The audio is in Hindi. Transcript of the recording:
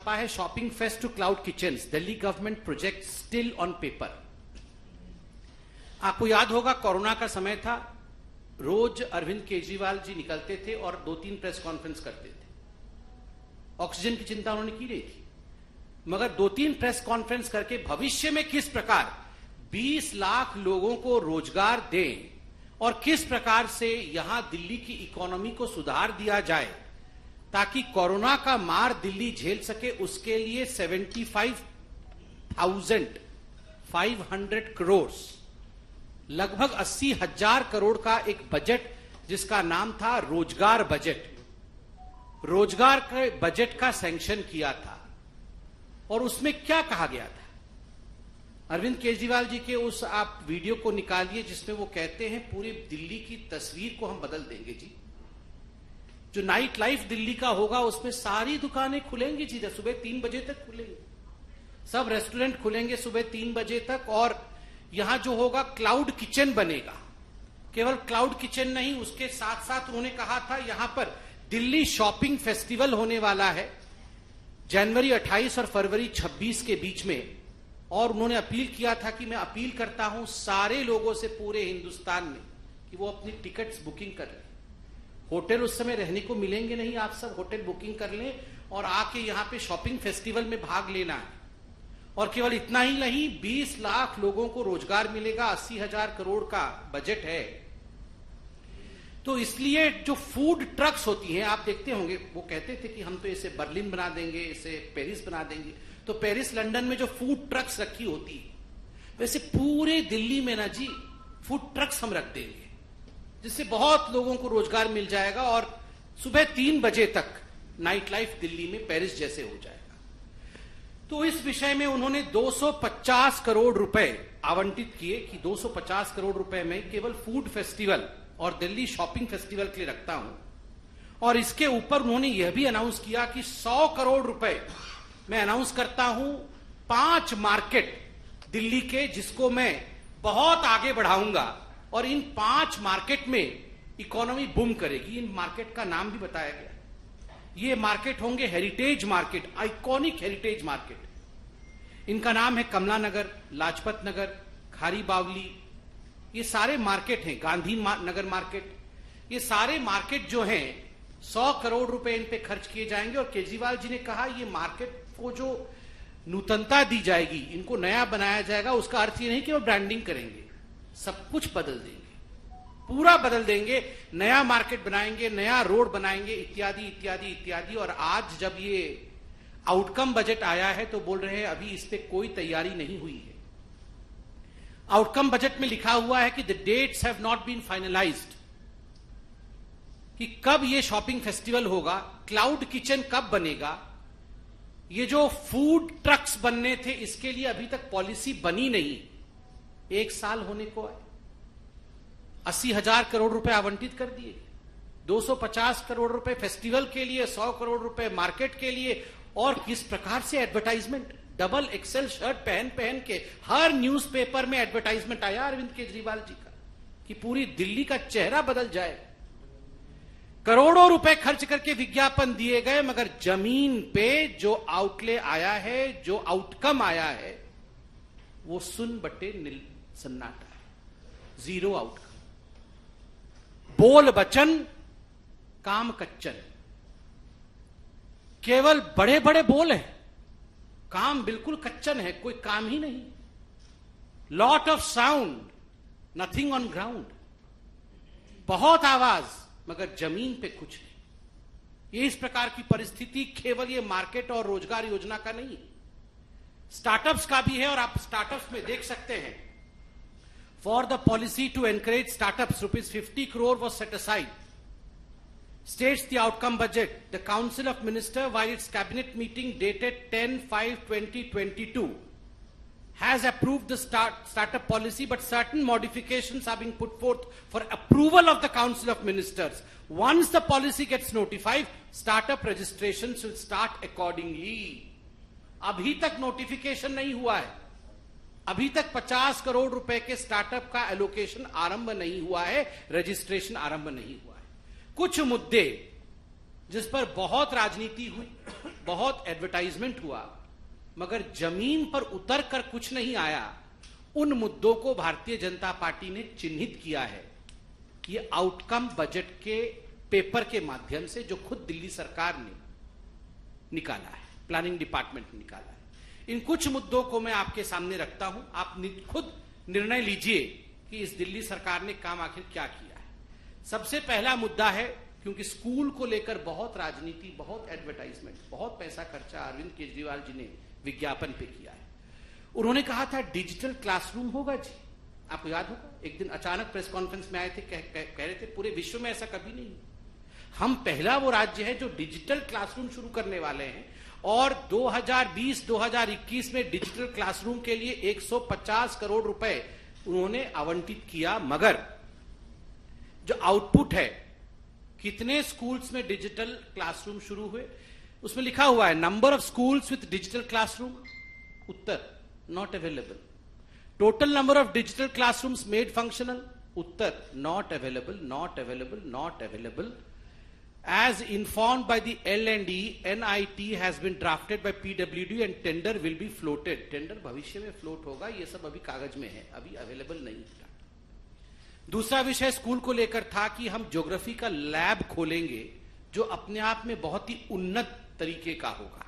छपा है, shopping fest to cloud kitchens, Delhi government project still on paper. आपको याद होगा कोरोना का समय था, रोज अरविंद केजरीवाल जी निकलते थे और 2-3 प्रेस कॉन्फ्रेंस करते थे। ऑक्सीजन की चिंता उन्होंने की नहीं थी, मगर 2-3 प्रेस कॉन्फ्रेंस करके भविष्य में किस प्रकार 20 लाख लोगों को रोजगार दें और किस प्रकार से यहां दिल्ली की इकोनॉमी को सुधार दिया जाए ताकि कोरोना का मार दिल्ली झेल सके, उसके लिए 75,500 करोड़, लगभग 80,000 करोड़ का एक बजट जिसका नाम था रोजगार बजट, रोजगार के बजट का सैंक्शन किया था। और उसमें क्या कहा गया था? अरविंद केजरीवाल जी के उस आप वीडियो को निकालिए जिसमें वो कहते हैं पूरी दिल्ली की तस्वीर को हम बदल देंगे जी। जो नाइट लाइफ दिल्ली का होगा उसमें सारी दुकानें खुलेंगी जी, सुबह 3 बजे तक खुलेंगे, सब रेस्टोरेंट खुलेंगे सुबह 3 बजे तक। और यहां जो होगा क्लाउड किचन बनेगा, केवल क्लाउड किचन नहीं, उसके साथ साथ उन्होंने कहा था यहां पर दिल्ली शॉपिंग फेस्टिवल होने वाला है जनवरी 28 और फरवरी 26 के बीच में। और उन्होंने अपील किया था कि मैं अपील करता हूं सारे लोगों से पूरे हिंदुस्तान में कि वो अपनी टिकट्स बुकिंग कर लें। होटल उस समय रहने को मिलेंगे नहीं, आप सब होटल बुकिंग कर लें और आके यहां पे शॉपिंग फेस्टिवल में भाग लेना है। और केवल इतना ही नहीं, 20 लाख लोगों को रोजगार मिलेगा, 80,000 करोड़ का बजट है। तो इसलिए जो फूड ट्रक्स होती हैं, आप देखते होंगे वो कहते थे कि हम तो इसे बर्लिन बना देंगे, इसे पेरिस बना देंगे। तो पेरिस लंदन में जो फूड ट्रक्स रखी होती है, वैसे पूरे दिल्ली में ना जी फूड ट्रक्स हम रख देंगे, जिससे बहुत लोगों को रोजगार मिल जाएगा और सुबह 3 बजे तक नाइट लाइफ दिल्ली में पेरिस जैसे हो जाएगा। तो इस विषय में उन्होंने 250 करोड़ रुपए आवंटित किए कि 250 करोड़ रुपए में केवल फूड फेस्टिवल और दिल्ली शॉपिंग फेस्टिवल के लिए रखता हूं। और इसके ऊपर उन्होंने यह भी अनाउंस किया कि 100 करोड़ रुपए मैं अनाउंस करता हूं 5 मार्केट दिल्ली के, जिसको मैं बहुत आगे बढ़ाऊंगा और इन 5 मार्केट में इकोनॉमी बूम करेगी। इन मार्केट का नाम भी बताया गया। ये मार्केट होंगे heritage market, iconic heritage market. इनका नाम है कमला नगर, लाजपत नगर, खारी बावली, ये सारे मार्केट हैं, गांधी नगर मार्केट। ये सारे मार्केट जो हैं 100 करोड़ रुपए इन पे खर्च किए जाएंगे। और केजरीवाल जी ने कहा ये मार्केट को जो नूतनता दी जाएगी, इनको नया बनाया जाएगा, उसका अर्थ ये नहीं कि वो ब्रांडिंग करेंगे, सब कुछ बदल देंगे, पूरा बदल देंगे, नया मार्केट बनाएंगे, नया रोड बनाएंगे, इत्यादि इत्यादि इत्यादि। और आज जब ये आउटकम बजट आया है तो बोल रहे हैं अभी इस पे कोई तैयारी नहीं हुई है। आउटकम बजट में लिखा हुआ है कि the dates have not been finalised, कि कब ये शॉपिंग फेस्टिवल होगा, क्लाउड किचन कब बनेगा, ये जो फूड ट्रक्स बनने थे इसके लिए अभी तक पॉलिसी बनी नहीं। 1 साल होने को है, 80,000 करोड़ रुपए आवंटित कर दिए, 250 करोड़ रुपए फेस्टिवल के लिए, 100 करोड़ रुपए मार्केट के लिए। और किस प्रकार से एडवर्टाइजमेंट, डबल एक्सेल शर्ट पहन पहन के हर न्यूज़पेपर में एडवर्टाइजमेंट आया अरविंद केजरीवाल जी का कि पूरी दिल्ली का चेहरा बदल जाए। करोड़ों रुपए खर्च करके विज्ञापन दिए गए, मगर जमीन पे जो आउटले आया है, जो आउटकम आया है, वो सुन बटे नील सन्नाटा है, जीरो आउटकम। बोल बचन काम कच्चन, केवल बड़े बड़े बोल हैं, काम बिल्कुल कच्चन है, कोई काम ही नहीं। Lot of sound, nothing on ground, बहुत आवाज मगर जमीन पे कुछ नहीं। ये इस प्रकार की परिस्थिति केवल ये मार्केट और रोजगार योजना का नहीं, स्टार्टअप्स का भी है। और आप स्टार्टअप्स में देख सकते हैं, for the policy to encourage startups ₹50 crore was set aside, states the outcome budget. The Council of Ministers, while its cabinet meeting dated 10/5/2022, has approved the startup policy, but certain modifications are being put forth for approval of the Council of Ministers. Once the policy gets notified, startup registrations will start accordingly. अभी तक नोटिफिकेशन नहीं हुआ है, अभी तक 50 करोड़ रुपए के स्टार्टअप का एलोकेशन आरंभ नहीं हुआ है, रजिस्ट्रेशन आरंभ नहीं हुआ है। कुछ मुद्दे जिस पर बहुत राजनीति हुई, बहुत एडवर्टाइजमेंट हुआ, मगर जमीन पर उतर कर कुछ नहीं आया। उन मुद्दों को भारतीय जनता पार्टी ने चिन्हित किया है। ये आउटकम बजट के पेपर के माध्यम से जो खुद दिल्ली सरकार ने निकाला है, प्लानिंग डिपार्टमेंट ने निकाला है। इन कुछ मुद्दों को मैं आपके सामने रखता हूं, आप खुद निर्णय लीजिए कि इस दिल्ली सरकार ने काम आखिर क्या किया है। सबसे पहला मुद्दा है, क्योंकि स्कूल को लेकर बहुत राजनीति, बहुत एडवर्टाइजमेंट, बहुत पैसा खर्चा अरविंद केजरीवाल जी ने विज्ञापन पे किया है। उन्होंने कहा था डिजिटल क्लासरूम होगा जी, आपको याद होगा, एक दिन अचानक प्रेस कॉन्फ्रेंस में आए थे, कह रहे थे पूरे विश्व में ऐसा कभी नहीं, हम पहला वो राज्य है जो डिजिटल क्लासरूम शुरू करने वाले हैं। और 2020-2021 में डिजिटल क्लासरूम के लिए 150 करोड़ रुपए उन्होंने आवंटित किया, मगर जो आउटपुट है, कितने स्कूल्स में डिजिटल क्लासरूम शुरू हुए, उसमें लिखा हुआ है number of schools with digital classroom, Uttar not available. Total number of digital classrooms made functional, Uttar not available, not available, not available. As informed by the L&E, NIT has been drafted by PWD and tender will be floated. Tender भविष्य में फ्लोट होगा, ये सब अभी कागज में है, अभी अवेलेबल नहीं है। दूसरा विषय स्कूल को लेकर था कि हम ज्योग्राफी का लैब खोलेंगे जो अपने आप में बहुत ही उन्नत तरीके का होगा।